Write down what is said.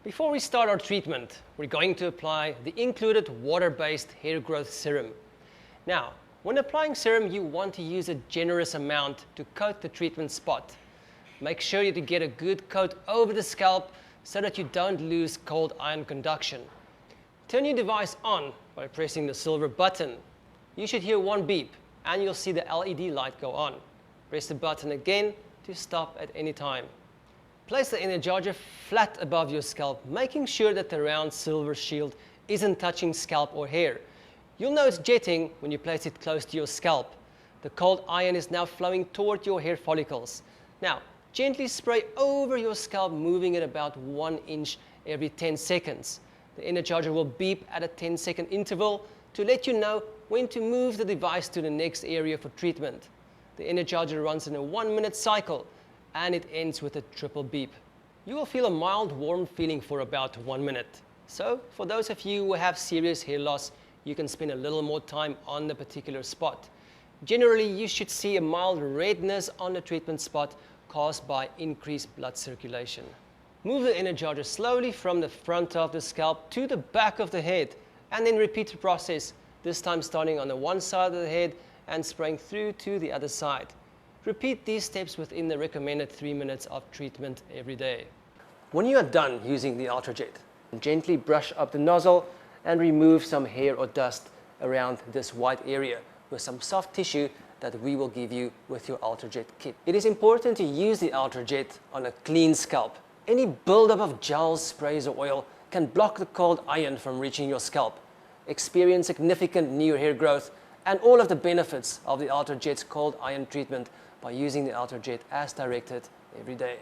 Before we start our treatment, we're going to apply the included water-based hair growth serum. Now, when applying serum, you want to use a generous amount to coat the treatment spot. Make sure you get a good coat over the scalp so that you don't lose cold ion conduction. Turn your device on by pressing the silver button. You should hear one beep and you'll see the LED light go on. Press the button again to stop at any time. Place the Energizer flat above your scalp, making sure that the round silver shield isn't touching scalp or hair. You'll know it's jetting when you place it close to your scalp. The cold ion is now flowing toward your hair follicles. Now, gently spray over your scalp, moving it about 1 inch every 10 seconds. The Energizer will beep at a 10-second interval to let you know when to move the device to the next area for treatment. The Energizer runs in a 1-minute cycle, and it ends with a triple beep. You will feel a mild warm feeling for about 1 minute. So for those of you who have serious hair loss, you can spend a little more time on the particular spot. Generally, you should see a mild redness on the treatment spot caused by increased blood circulation. Move the Energizer slowly from the front of the scalp to the back of the head, and then repeat the process, this time starting on the one side of the head and spraying through to the other side. Repeat these steps within the recommended 3 minutes of treatment every day. When you are done using the UltraJet, gently brush up the nozzle and remove some hair or dust around this white area with some soft tissue that we will give you with your UltraJet kit. It is important to use the UltraJet on a clean scalp. Any buildup of gels, sprays or oil can block the cold ion from reaching your scalp. Experience significant new hair growth and all of the benefits of the UltraJet's cold ion treatment by using the UltraJet as directed every day.